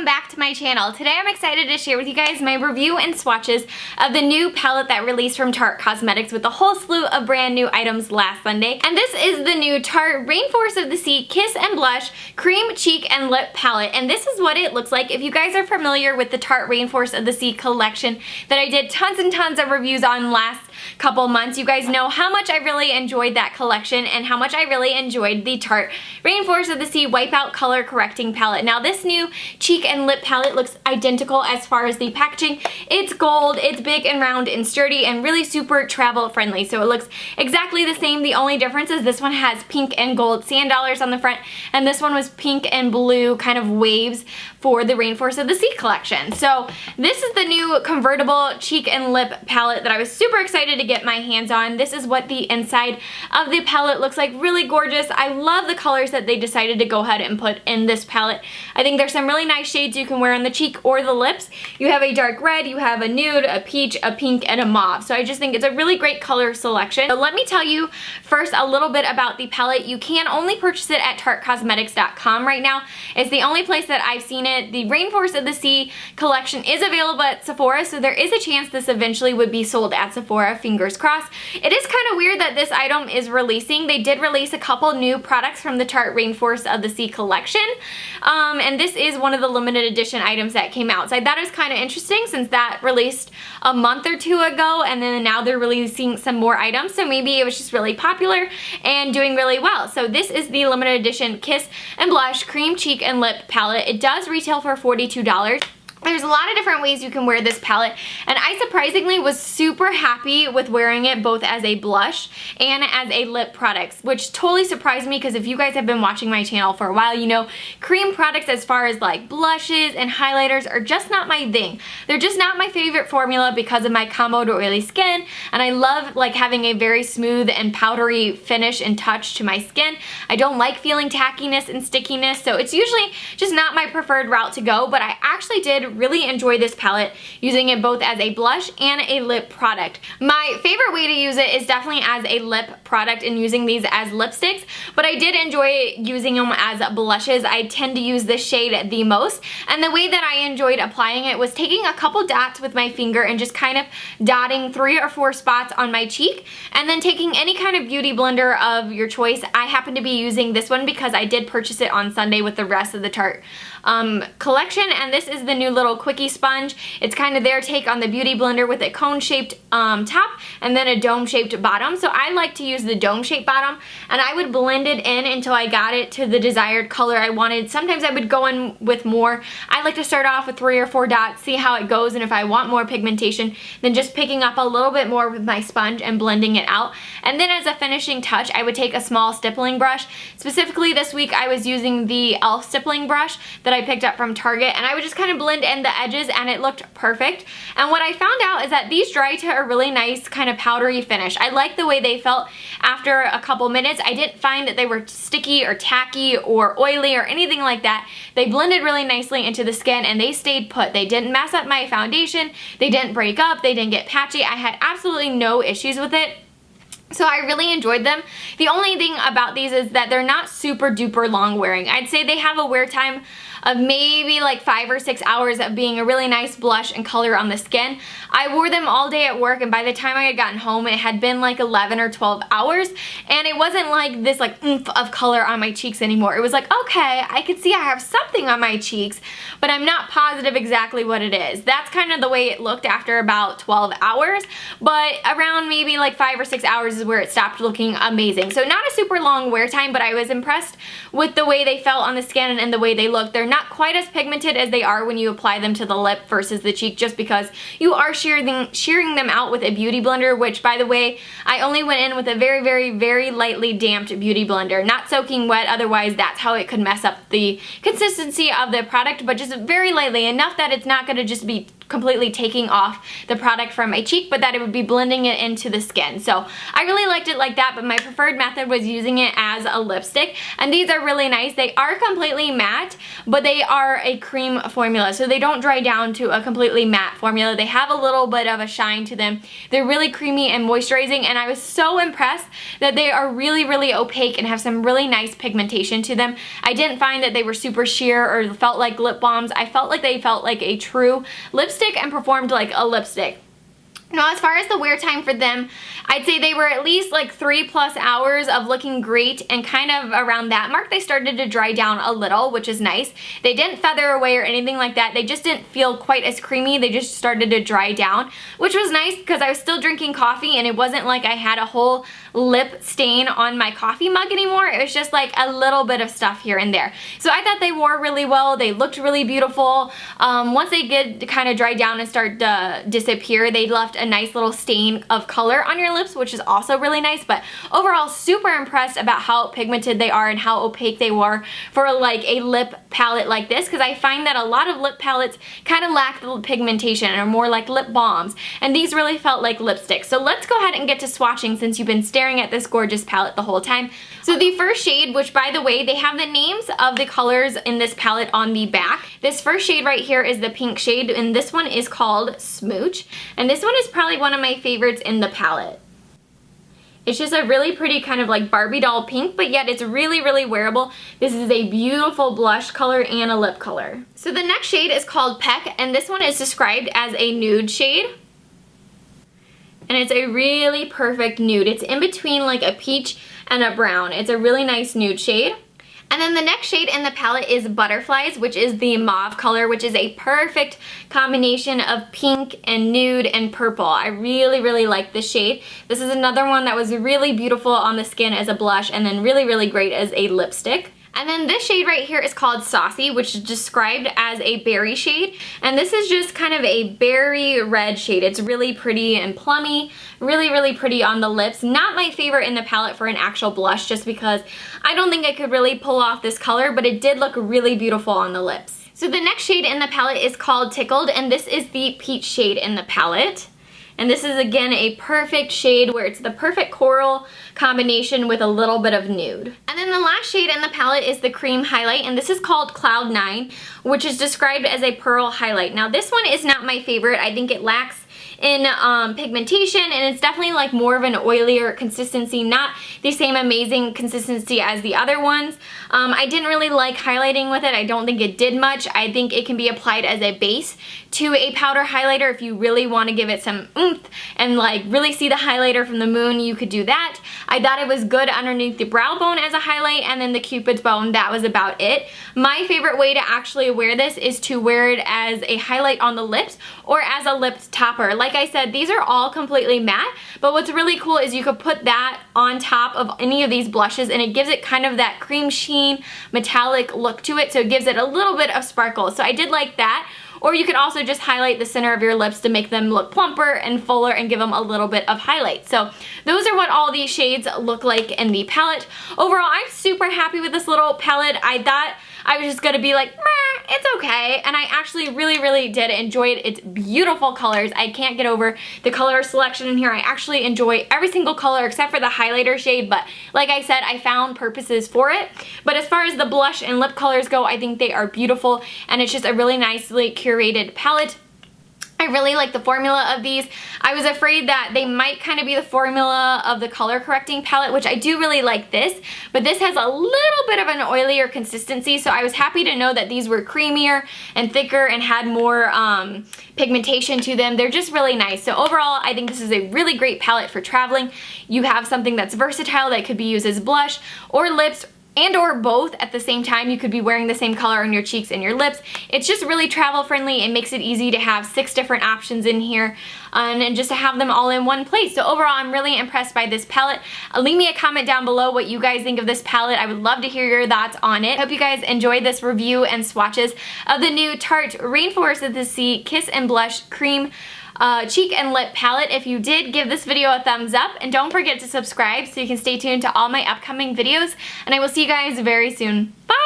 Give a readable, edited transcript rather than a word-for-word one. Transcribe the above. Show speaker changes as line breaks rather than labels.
welcome back to my channel. Today I'm excited to share with you guys my review and swatches of the new palette that released from Tarte Cosmetics with a whole slew of brand new items last Sunday. And this is the new Tarte Rainforest of the Sea Kiss and Blush Cream Cheek and Lip Palette. And this is what it looks like. If you guys are familiar with the Tarte Rainforest of the Sea collection that I did tons and tons of reviews on last couple months, you guys know how much I really enjoyed that collection and how much I really enjoyed the Tarte Rainforest of the Sea Wipeout Color Correcting Palette. Now this new cheek and lip palette looks identical as far as the packaging. It's gold, it's big and round and sturdy and really super travel friendly. So it looks exactly the same. The only difference is this one has pink and gold sand dollars on the front and this one was pink and blue kind of waves for the Rainforest of the Sea collection. So this is the new Convertible cheek and lip palette that I was super excited to get my hands on. This is what the inside of the palette looks like. Really gorgeous. I love the colors that they decided to go ahead and put in this palette. I think there's some really nice shades you can wear on the cheek or the lips. You have a dark red, you have a nude, a peach, a pink, and a mauve. So I just think it's a really great color selection. So let me tell you first a little bit about the palette. You can only purchase it at tartecosmetics.com right now. It's the only place that I've seen it. The Rainforest of the Sea collection is available at Sephora, so there is a chance this eventually would be sold at Sephora, fingers crossed. It is kind of weird that this item is releasing. They did release a couple new products from the Tarte Rainforest of the Sea collection, and this is one of the limited edition items that came out. So I thought it was kind of interesting since that released a month or two ago, and then now they're releasing some more items, so maybe it was just really popular and doing really well. So this is the limited edition Kiss and Blush Cream Cheek and Lip Palette. It does retail for $42. There's a lot of different ways you can wear this palette, and I surprisingly was super happy with wearing it both as a blush and as a lip product, which totally surprised me because if you guys have been watching my channel for a while, you know cream products as far as like blushes and highlighters are just not my thing. They're just not my favorite formula because of my combo to oily skin, and I love like having a very smooth and powdery finish and touch to my skin. I don't like feeling tackiness and stickiness, so it's usually just not my preferred route to go, but I actually did really enjoy this palette using it both as a blush and a lip product. My favorite way to use it is definitely as a lip product and using these as lipsticks, but I did enjoy using them as blushes. I tend to use this shade the most, and the way that I enjoyed applying it was taking a couple dots with my finger and just kind of dotting 3 or 4 spots on my cheek, and then taking any kind of beauty blender of your choice. I happen to be using this one because I did purchase it on Sunday with the rest of the Tarte collection, and this is the new little quickie sponge. It's kind of their take on the beauty blender with a cone-shaped top and then a dome-shaped bottom. So I like to use the dome-shaped bottom, and I would blend it in until I got it to the desired color I wanted. Sometimes I would go in with more. I like to start off with 3 or 4 dots, see how it goes, and if I want more pigmentation, then just picking up a little bit more with my sponge and blending it out. And then as a finishing touch, I would take a small stippling brush. Specifically this week I was using the e.l.f. stippling brush that I picked up from Target, and I would just kind of blend in the edges and it looked perfect. And what I found out is that these dry to a really nice kind of powdery finish. I like the way they felt after a couple minutes. I didn't find that they were sticky or tacky or oily or anything like that. They blended really nicely into the skin and they stayed put. They didn't mess up my foundation, they didn't break up, they didn't get patchy. I had absolutely no issues with it. So I really enjoyed them. The only thing about these is that they're not super duper long wearing. I'd say they have a wear time of maybe like 5 or 6 hours of being a really nice blush and color on the skin. I wore them all day at work, and by the time I had gotten home it had been like 11 or 12 hours, and it wasn't like this like oomph of color on my cheeks anymore. It was like, okay, I could see I have something on my cheeks, but I'm not positive exactly what it is. That's kind of the way it looked after about 12 hours, but around maybe like 5 or 6 hours is where it stopped looking amazing. So not a super long wear time, but I was impressed with the way they felt on the skin and the way they looked. They're not quite as pigmented as they are when you apply them to the lip versus the cheek, just because you are shearing them out with a beauty blender, which by the way, I only went in with a very, very, very lightly damped beauty blender, not soaking wet, otherwise that's how it could mess up the consistency of the product, but just very lightly, enough that it's not going to just be completely taking off the product from my cheek, but that it would be blending it into the skin. So I really liked it like that, but my preferred method was using it as a lipstick. And these are really nice. They are completely matte, but they are a cream formula, so they don't dry down to a completely matte formula. They have a little bit of a shine to them. They're really creamy and moisturizing, and I was so impressed that they are really, really opaque and have some really nice pigmentation to them. I didn't find that they were super sheer or felt like lip balms. I felt like they felt like a true lipstick and performed like a lipstick. Now, as far as the wear time for them, I'd say they were at least like 3+ hours of looking great, and kind of around that mark they started to dry down a little, which is nice. They didn't feather away or anything like that. They just didn't feel quite as creamy. They just started to dry down, which was nice because I was still drinking coffee and it wasn't like I had a whole lip stain on my coffee mug anymore. It was just like a little bit of stuff here and there. So I thought they wore really well. They looked really beautiful. Once they get kind of dry down and start to disappear, they left a nice little stain of color on your lips, which is also really nice. But overall, super impressed about how pigmented they are and how opaque they were for like a lip palette like this, because I find that a lot of lip palettes kind of lack the pigmentation and are more like lip balms, and these really felt like lipstick. So let's go ahead and get to swatching since you've been staring at this gorgeous palette the whole time. So the first shade, which by the way, they have the names of the colors in this palette on the back. This first shade right here is the pink shade, and this one is called Smooch, and this one is probably one of my favorites in the palette. It's just a really pretty kind of like Barbie doll pink, but yet it's really, really wearable. This is a beautiful blush color and a lip color. So the next shade is called Peck, and this one is described as a nude shade. And it's a really perfect nude. It's in between like a peach and a brown. It's a really nice nude shade. And then the next shade in the palette is Butterflies, which is the mauve color, which is a perfect combination of pink and nude and purple. I really, really like this shade. This is another one that was really beautiful on the skin as a blush, and then really, really great as a lipstick. And then this shade right here is called Saucy, which is described as a berry shade. And this is just kind of a berry red shade. It's really pretty and plummy, really, really pretty on the lips. Not my favorite in the palette for an actual blush, just because I don't think I could really pull off this color, but it did look really beautiful on the lips. So the next shade in the palette is called Tickled, and this is the peach shade in the palette. And this is again a perfect shade where it's the perfect coral combination with a little bit of nude. And then the last shade in the palette is the cream highlight, and this is called Cloud 9, which is described as a pearl highlight. Now this one is not my favorite. I think it lacks in pigmentation, and it's definitely like more of an oilier consistency, not the same amazing consistency as the other ones. I didn't really like highlighting with it. I don't think it did much. I think it can be applied as a base to a powder highlighter if you really want to give it some oomph and like really see the highlighter from the moon. You could do that. I thought it was good underneath the brow bone as a highlight, and then the cupid's bone, that was about it. My favorite way to actually wear this is to wear it as a highlight on the lips or as a lip topper. Like I said, these are all completely matte, but what's really cool is you could put that on top of any of these blushes, and it gives it kind of that cream sheen metallic look to it, so it gives it a little bit of sparkle. So I did like that. Or you could also just highlight the center of your lips to make them look plumper and fuller and give them a little bit of highlight. So those are what all these shades look like in the palette. Overall, I'm super happy with this little palette. I thought I was just gonna be like, meh, it's okay. And I actually really, really did enjoy it. It's beautiful colors. I can't get over the color selection in here. I actually enjoy every single color except for the highlighter shade, but like I said, I found purposes for it. But as far as the blush and lip colors go, I think they are beautiful, and it's just a really nicely curated palette. I really like the formula of these. I was afraid that they might kind of be the formula of the color correcting palette, which I do really like this, but this has a little bit of an oilier consistency, so I was happy to know that these were creamier and thicker and had more pigmentation to them. They're just really nice. So overall, I think this is a really great palette for traveling. You have something that's versatile that could be used as blush or lips, and or both at the same time. You could be wearing the same color on your cheeks and your lips. It's just really travel friendly. It makes it easy to have 6 different options in here and just to have them all in one place. So overall, I'm really impressed by this palette. Leave me a comment down below what you guys think of this palette. I would love to hear your thoughts on it. Hope you guys enjoyed this review and swatches of the new Tarte Rainforest of the Sea Kiss and Blush Cream cheek and lip palette. If you did, give this video a thumbs up, and don't forget to subscribe so you can stay tuned to all my upcoming videos, and I will see you guys very soon. Bye!